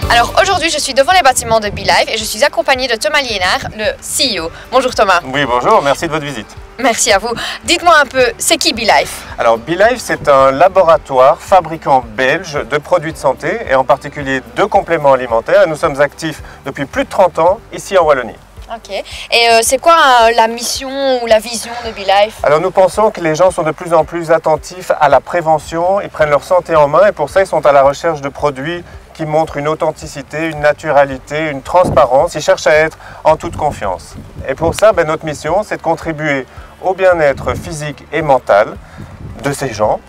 Alors aujourd'hui, je suis devant les bâtiments de BeLife et je suis accompagnée de Thomas Liénard, le CEO. Bonjour Thomas. Oui, bonjour, merci de votre visite. Merci à vous. Dites-moi un peu, c'est qui BeLife? Alors BeLife, c'est un laboratoire fabricant belge de produits de santé et en particulier de compléments alimentaires. Nous sommes actifs depuis plus de 30 ans ici en Wallonie. Ok. Et c'est quoi la mission ou la vision de BeLife? Alors nous pensons que les gens sont de plus en plus attentifs à la prévention, ils prennent leur santé en main et pour ça ils sont à la recherche de produits qui montrent une authenticité, une naturalité, une transparence. Ils cherchent à être en toute confiance. Et pour ça, notre mission, c'est de contribuer au bien-être physique et mental de ces gens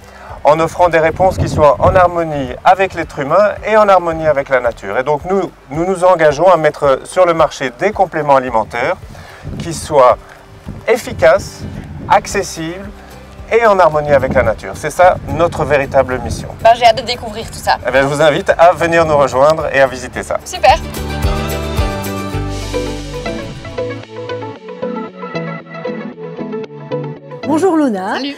en offrant des réponses qui soient en harmonie avec l'être humain et en harmonie avec la nature. Et donc nous nous engageons à mettre sur le marché des compléments alimentaires qui soient efficaces, accessibles et en harmonie avec la nature. C'est ça notre véritable mission. J'ai hâte de découvrir tout ça. Je vous invite à venir nous rejoindre et à visiter ça. Super. Bonjour Luna. Salut.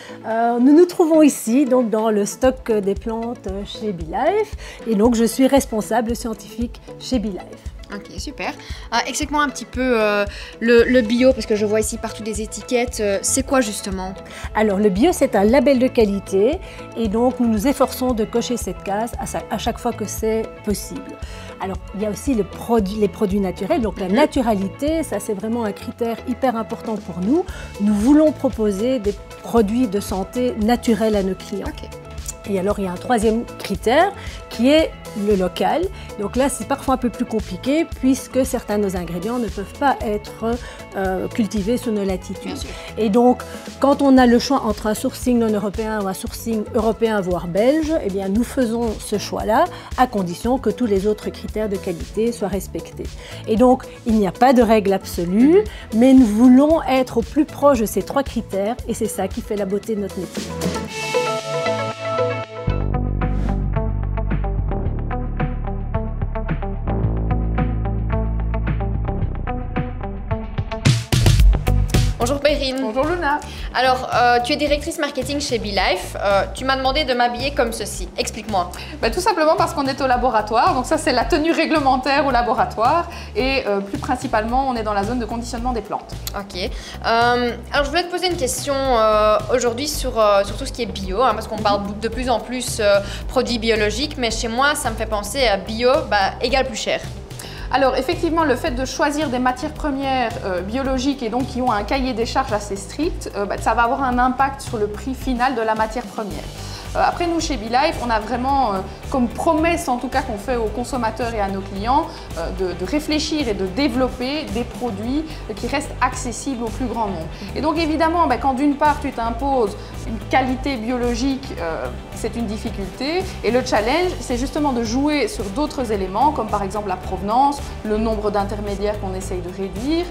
Nous nous trouvons ici donc dans le stock des plantes chez BeLife et donc je suis responsable scientifique chez BeLife. Ok, super. Explique-moi un petit peu le bio, parce que je vois ici partout des étiquettes. C'est quoi justement? Alors le bio, c'est un label de qualité et donc nous nous efforçons de cocher cette case à chaque fois que c'est possible. Alors il y a aussi les produits naturels, donc la naturalité, ça c'est vraiment un critère hyper important pour nous. Nous voulons proposer des produits de santé naturels à nos clients. Ok. Et alors, il y a un troisième critère qui est le local. Donc là, c'est parfois un peu plus compliqué puisque certains de nos ingrédients ne peuvent pas être cultivés sous nos latitudes. Et donc, quand on a le choix entre un sourcing non européen ou un sourcing européen, voire belge, eh bien, nous faisons ce choix-là à condition que tous les autres critères de qualité soient respectés. Et donc, il n'y a pas de règle absolue, mais nous voulons être au plus proche de ces trois critères et c'est ça qui fait la beauté de notre métier. Bonjour Perrine. Bonjour Luna. Alors, tu es directrice marketing chez BeLife. Tu m'as demandé de m'habiller comme ceci. Explique-moi. Tout simplement parce qu'on est au laboratoire. Donc ça, c'est la tenue réglementaire au laboratoire. Et plus principalement, on est dans la zone de conditionnement des plantes. Ok. Alors, je voulais te poser une question aujourd'hui sur tout ce qui est bio, parce qu'on parle de plus en plus produits biologiques. Mais chez moi, ça me fait penser à bio égale plus cher. Alors effectivement, le fait de choisir des matières premières biologiques et donc qui ont un cahier des charges assez strict, ça va avoir un impact sur le prix final de la matière première. Après, nous, chez BeLife, on a vraiment comme promesse, en tout cas, qu'on fait aux consommateurs et à nos clients, de réfléchir et de développer des produits qui restent accessibles au plus grand nombre. Et donc, évidemment, quand d'une part, tu t'imposes une qualité biologique, c'est une difficulté. Et le challenge, c'est justement de jouer sur d'autres éléments, comme par exemple la provenance, le nombre d'intermédiaires qu'on essaye de réduire,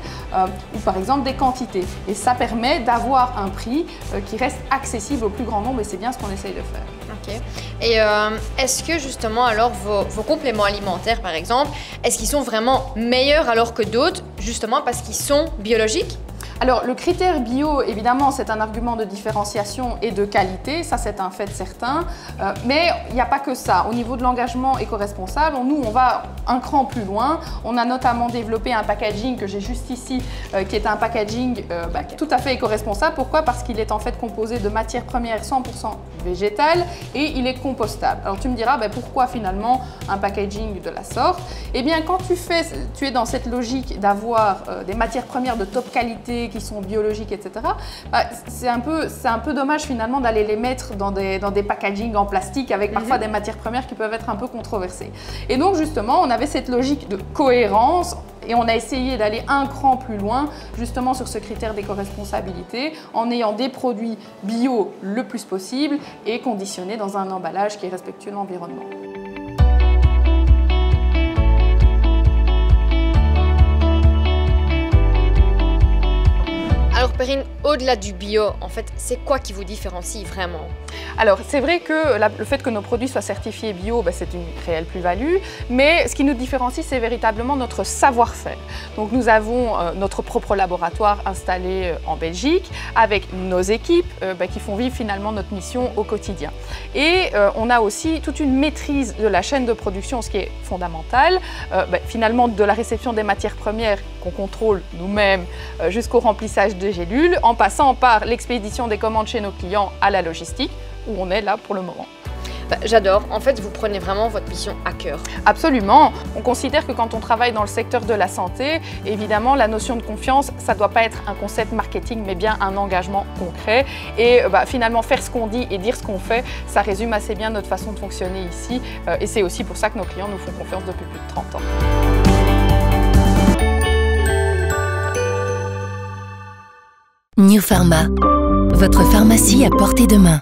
ou par exemple des quantités. Et ça permet d'avoir un prix qui reste accessible au plus grand nombre, et c'est bien ce qu'on essaye de faire. Ok. Et est-ce que justement alors vos compléments alimentaires par exemple, est-ce qu'ils sont vraiment meilleurs alors que d'autres justement parce qu'ils sont biologiques? Alors le critère bio, évidemment, c'est un argument de différenciation et de qualité, ça c'est un fait certain, mais il n'y a pas que ça. Au niveau de l'engagement éco-responsable, nous on va un cran plus loin. On a notamment développé un packaging que j'ai juste ici, qui est un packaging tout à fait éco-responsable. Pourquoi? Parce qu'il est en fait composé de matières premières 100% végétales et il est compostable. Alors tu me diras, pourquoi finalement un packaging de la sorte? Eh bien quand tu es dans cette logique d'avoir des matières premières de top qualité, qui sont biologiques, etc., c'est un peu dommage finalement d'aller les mettre dans des packagings en plastique avec parfois des matières premières qui peuvent être un peu controversées. Et donc justement, on avait cette logique de cohérence et on a essayé d'aller un cran plus loin justement sur ce critère d'éco-responsabilité en ayant des produits bio le plus possible et conditionnés dans un emballage qui est respectueux de l'environnement. Alors Perrine, au-delà du bio, en fait, c'est quoi qui vous différencie vraiment? Alors, c'est vrai que le fait que nos produits soient certifiés bio, c'est une réelle plus-value, mais ce qui nous différencie, c'est véritablement notre savoir-faire. Donc, nous avons notre propre laboratoire installé en Belgique, avec nos équipes qui font vivre finalement notre mission au quotidien. Et on a aussi toute une maîtrise de la chaîne de production, ce qui est fondamental, finalement de la réception des matières premières qu'on contrôle nous-mêmes jusqu'au remplissage de gélules, en passant par l'expédition des commandes chez nos clients à la logistique, où on est là pour le moment. J'adore. En fait, vous prenez vraiment votre mission à cœur. Absolument. On considère que quand on travaille dans le secteur de la santé, évidemment, la notion de confiance, ça ne doit pas être un concept marketing, mais bien un engagement concret. Et finalement, faire ce qu'on dit et dire ce qu'on fait, ça résume assez bien notre façon de fonctionner ici. Et c'est aussi pour ça que nos clients nous font confiance depuis plus de 30 ans. New Pharma, votre pharmacie à portée de main.